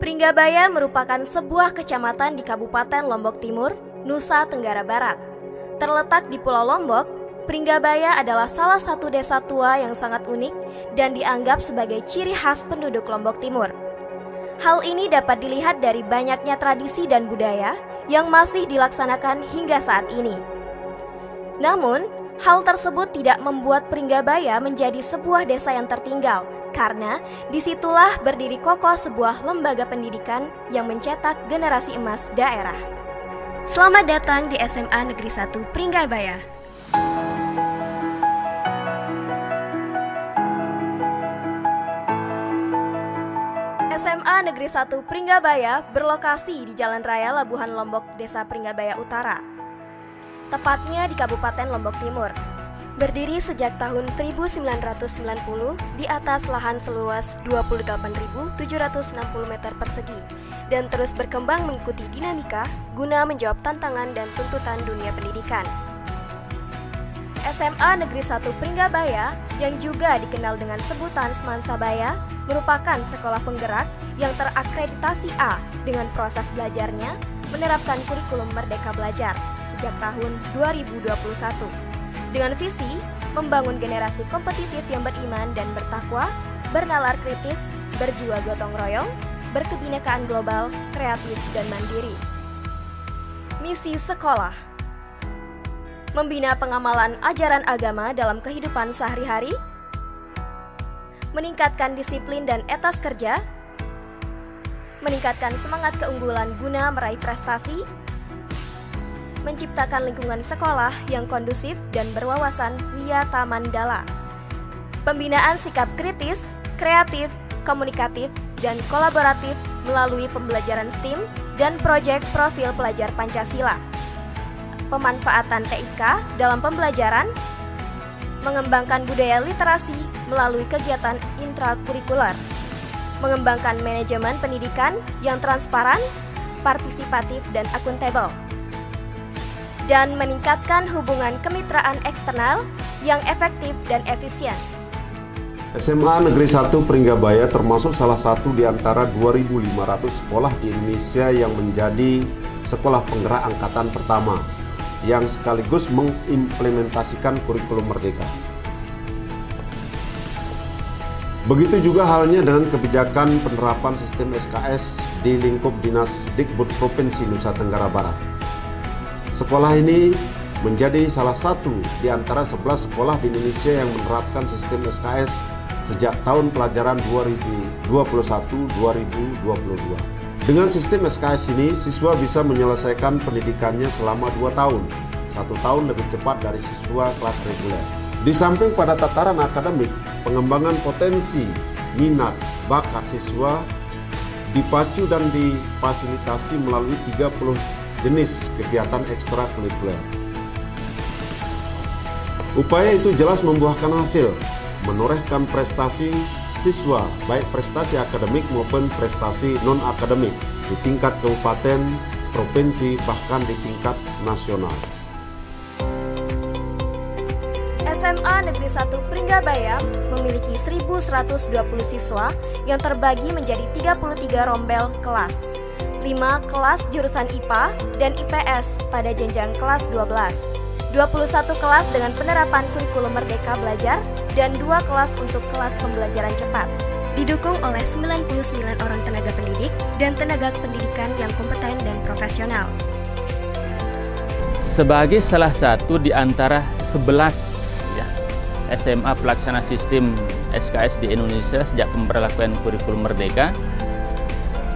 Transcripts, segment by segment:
Pringgabaya merupakan sebuah kecamatan di Kabupaten Lombok Timur, Nusa Tenggara Barat. Terletak di Pulau Lombok, Pringgabaya adalah salah satu desa tua yang sangat unik dan dianggap sebagai ciri khas penduduk Lombok Timur. Hal ini dapat dilihat dari banyaknya tradisi dan budaya yang masih dilaksanakan hingga saat ini. Namun, hal tersebut tidak membuat Pringgabaya menjadi sebuah desa yang tertinggal, karena disitulah berdiri kokoh sebuah lembaga pendidikan yang mencetak generasi emas daerah. Selamat datang di SMA Negeri 1 Pringgabaya. SMA Negeri 1 Pringgabaya berlokasi di Jalan Raya Labuhan Lombok, Desa Pringgabaya Utara, tepatnya di Kabupaten Lombok Timur. Berdiri sejak tahun 1990 di atas lahan seluas 28.760 meter persegi dan terus berkembang mengikuti dinamika guna menjawab tantangan dan tuntutan dunia pendidikan. SMA Negeri 1 Pringgabaya yang juga dikenal dengan sebutan Semansabaya merupakan sekolah penggerak yang terakreditasi A dengan proses belajarnya menerapkan kurikulum Merdeka Belajar sejak tahun 2021 dengan visi membangun generasi kompetitif yang beriman dan bertakwa, bernalar kritis, berjiwa gotong royong, berkebinekaan global, kreatif, dan mandiri. Misi sekolah: membina pengamalan ajaran agama dalam kehidupan sehari-hari, meningkatkan disiplin dan etos kerja, meningkatkan semangat keunggulan guna meraih prestasi, menciptakan lingkungan sekolah yang kondusif dan berwawasan wiyata mandala, pembinaan sikap kritis, kreatif, komunikatif, dan kolaboratif melalui pembelajaran STEAM dan proyek profil pelajar Pancasila, pemanfaatan TIK dalam pembelajaran, mengembangkan budaya literasi melalui kegiatan intrakurikuler, mengembangkan manajemen pendidikan yang transparan, partisipatif, dan akuntabel, dan meningkatkan hubungan kemitraan eksternal yang efektif dan efisien. SMA Negeri 1 Pringgabaya termasuk salah satu di antara 2.500 sekolah di Indonesia yang menjadi sekolah penggerak angkatan pertama yang sekaligus mengimplementasikan kurikulum Merdeka. Begitu juga halnya dengan kebijakan penerapan sistem SKS di lingkup Dinas Dikbud Provinsi Nusa Tenggara Barat. Sekolah ini menjadi salah satu di antara 11 sekolah di Indonesia yang menerapkan sistem SKS sejak tahun pelajaran 2021-2022. Dengan sistem SKS ini, siswa bisa menyelesaikan pendidikannya selama 2 tahun, 1 tahun lebih cepat dari siswa kelas reguler. Di samping pada tataran akademik, pengembangan potensi, minat, bakat siswa dipacu dan difasilitasi melalui 30 jenis kegiatan ekstrakurikuler. Upaya itu jelas membuahkan hasil, menorehkan prestasi siswa, baik prestasi akademik maupun prestasi non-akademik di tingkat kabupaten, provinsi, bahkan di tingkat nasional. SMA Negeri 1 Pringgabaya memiliki 1.120 siswa yang terbagi menjadi 33 rombel kelas, 5 kelas jurusan IPA dan IPS pada jenjang kelas 12, 21 kelas dengan penerapan kurikulum Merdeka Belajar, dan 2 kelas untuk kelas pembelajaran cepat. Didukung oleh 99 orang tenaga pendidik dan tenaga pendidikan yang kompeten dan profesional. Sebagai salah satu di antara 11 SMA pelaksana sistem SKS di Indonesia sejak pemberlakuan kurikulum Merdeka,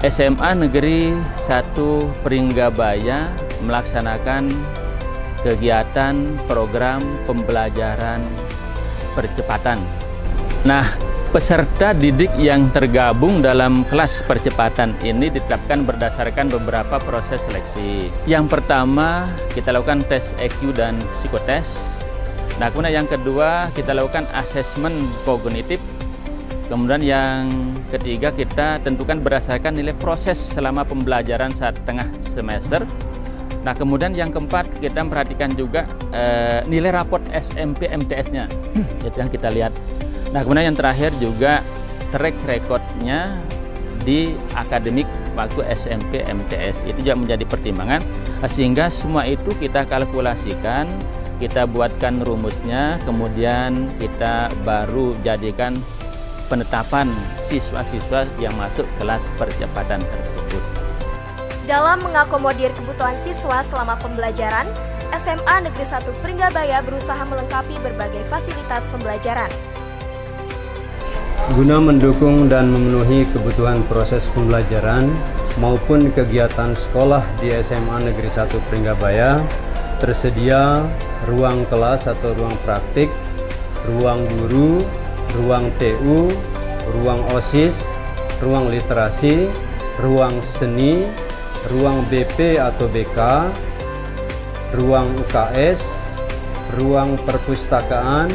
SMA Negeri 1 Pringgabaya melaksanakan kegiatan program pembelajaran percepatan. Nah, peserta didik yang tergabung dalam kelas percepatan ini ditetapkan berdasarkan beberapa proses seleksi. Yang pertama, kita lakukan tes EQ dan psikotes. Nah, kemudian yang kedua, kita lakukan asesmen kognitif. Kemudian yang ketiga, kita tentukan berdasarkan nilai proses selama pembelajaran saat tengah semester. Nah, kemudian yang keempat, kita perhatikan juga nilai raport SMP MTS-nya. Itu yang kita lihat. Nah, kemudian yang terakhir juga track record-nya di akademik waktu SMP MTS. Itu juga menjadi pertimbangan, sehingga semua itu kita kalkulasikan, kita buatkan rumusnya, kemudian kita baru jadikan penetapan siswa-siswa yang masuk kelas percepatan tersebut. Dalam mengakomodir kebutuhan siswa selama pembelajaran, SMA Negeri 1 Pringgabaya berusaha melengkapi berbagai fasilitas pembelajaran. Guna mendukung dan memenuhi kebutuhan proses pembelajaran maupun kegiatan sekolah di SMA Negeri 1 Pringgabaya, tersedia ruang kelas atau ruang praktik, ruang guru, ruang TU, ruang OSIS, ruang literasi, ruang seni, ruang BP atau BK, ruang UKS, ruang perpustakaan,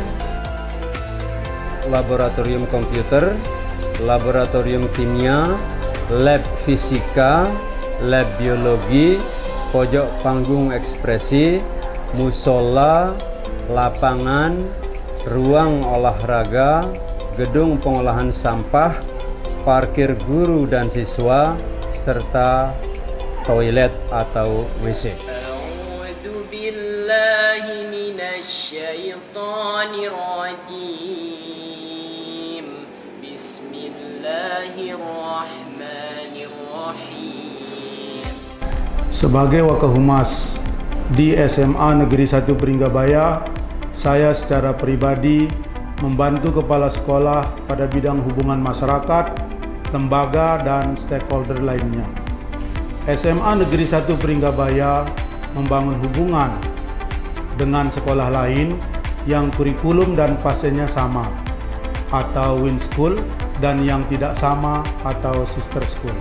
laboratorium komputer, laboratorium kimia, lab fisika, lab biologi, pojok panggung ekspresi, musola, lapangan, ruang olahraga, gedung pengolahan sampah, parkir guru dan siswa, serta toilet atau WC. A'udzu billahi minasyaitonir rajim. Bismillahirrahmanirrahim. Sebagai Wakahumas di SMA Negeri 1 Pringgabaya, saya secara pribadi membantu kepala sekolah pada bidang hubungan masyarakat, lembaga, dan stakeholder lainnya. SMA Negeri 1 Pringgabaya membangun hubungan dengan sekolah lain yang kurikulum dan fasenya sama, atau Win School, dan yang tidak sama atau Sister School.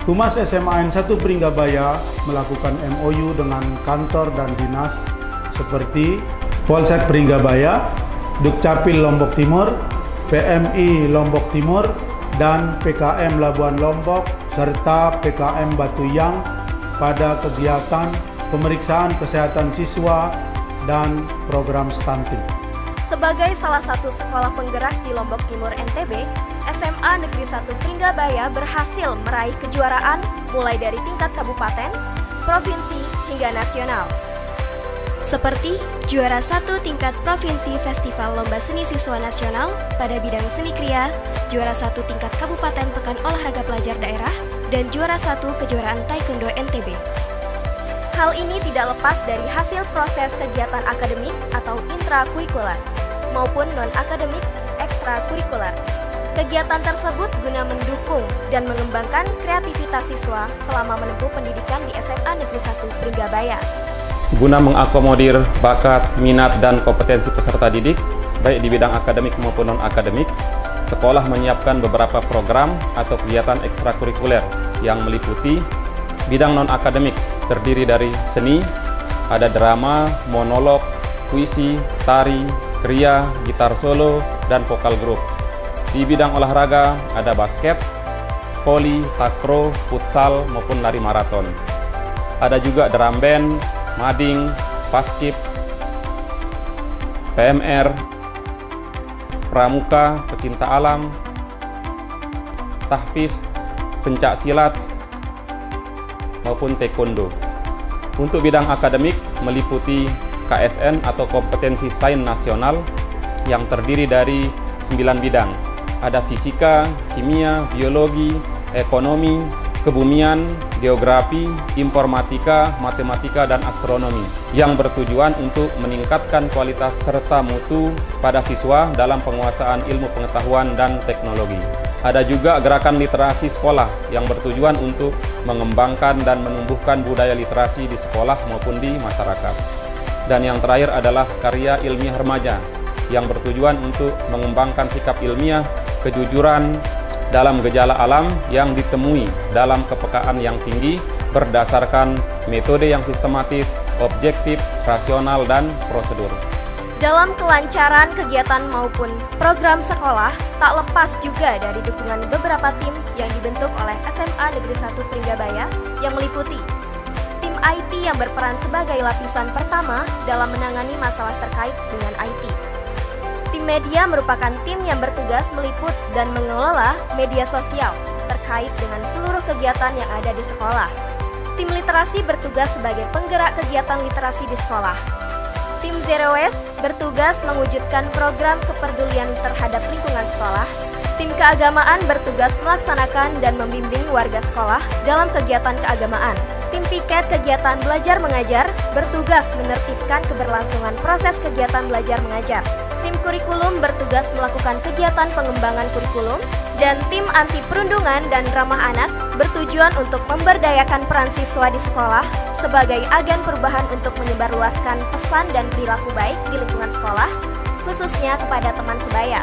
Humas SMA N1 Pringgabaya melakukan MOU dengan kantor dan dinas seperti Polsek Pringgabaya, Dukcapil Lombok Timur, PMI Lombok Timur, dan PKM Labuan Lombok, serta PKM Batuyang pada kegiatan pemeriksaan kesehatan siswa dan program stunting. Sebagai salah satu sekolah penggerak di Lombok Timur NTB, SMA Negeri 1 Pringgabaya berhasil meraih kejuaraan mulai dari tingkat kabupaten, provinsi, hingga nasional. Seperti juara 1 tingkat provinsi Festival Lomba Seni Siswa Nasional pada bidang seni kriya, juara 1 tingkat kabupaten Pekan Olahraga Pelajar Daerah, dan juara 1 kejuaraan Taekwondo NTB. Hal ini tidak lepas dari hasil proses kegiatan akademik atau intrakurikuler maupun non-akademik ekstrakurikuler. Kegiatan tersebut guna mendukung dan mengembangkan kreativitas siswa selama menempuh pendidikan di SMA Negeri 1 Pringgabaya. Guna mengakomodir bakat, minat, dan kompetensi peserta didik, baik di bidang akademik maupun non-akademik, sekolah menyiapkan beberapa program atau kegiatan ekstrakurikuler yang meliputi bidang non-akademik, terdiri dari seni, ada drama, monolog, puisi, tari, kriya, gitar solo, dan vokal grup. Di bidang olahraga ada basket, voli, takraw, futsal, maupun lari maraton. Ada juga drum band, mading, paskib, PMR, pramuka, pecinta alam, tahfiz, pencak silat, maupun taekwondo. Untuk bidang akademik meliputi KSN atau kompetensi sains nasional yang terdiri dari 9 bidang. Ada fisika, kimia, biologi, ekonomi, kebumian, geografi, informatika, matematika, dan astronomi yang bertujuan untuk meningkatkan kualitas serta mutu pada siswa dalam penguasaan ilmu pengetahuan dan teknologi. Ada juga gerakan literasi sekolah yang bertujuan untuk mengembangkan dan menumbuhkan budaya literasi di sekolah maupun di masyarakat. Dan yang terakhir adalah karya ilmiah remaja yang bertujuan untuk mengembangkan sikap ilmiah, kejujuran dalam gejala alam yang ditemui dalam kepekaan yang tinggi berdasarkan metode yang sistematis, objektif, rasional, dan prosedur. Dalam kelancaran kegiatan maupun program sekolah, tak lepas juga dari dukungan beberapa tim yang dibentuk oleh SMA Negeri 1 Pringgabaya yang meliputi tim IT yang berperan sebagai lapisan pertama dalam menangani masalah terkait dengan IT. Tim media merupakan tim yang bertugas meliput dan mengelola media sosial terkait terkait dengan seluruh kegiatan yang ada di sekolah. Tim literasi bertugas sebagai penggerak kegiatan literasi di sekolah. Tim Zero Waste bertugas mewujudkan program kepedulian terhadap lingkungan sekolah. Tim keagamaan bertugas melaksanakan dan membimbing warga sekolah dalam kegiatan keagamaan. Tim piket kegiatan belajar mengajar bertugas menertibkan keberlangsungan proses kegiatan belajar mengajar. Tim kurikulum bertugas melakukan kegiatan pengembangan kurikulum, dan tim anti perundungan dan ramah anak bertujuan untuk memberdayakan peran siswa di sekolah sebagai agen perubahan untuk menyebarluaskan pesan dan perilaku baik di lingkungan sekolah, khususnya kepada teman sebaya.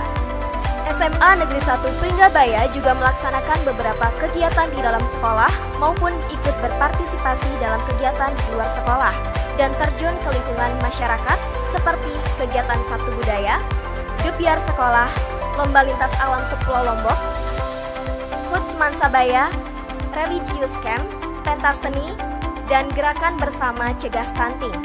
SMA Negeri 1 Pringgabaya juga melaksanakan beberapa kegiatan di dalam sekolah maupun ikut berpartisipasi dalam kegiatan di luar sekolah dan terjun ke lingkungan masyarakat seperti kegiatan Sabtu Budaya, Gebiar Sekolah, Lomba Lintas Alam Sepulau Lombok, HUT Mansabaya, Religious Camp, Pentas Seni, dan Gerakan Bersama Cegah Stunting.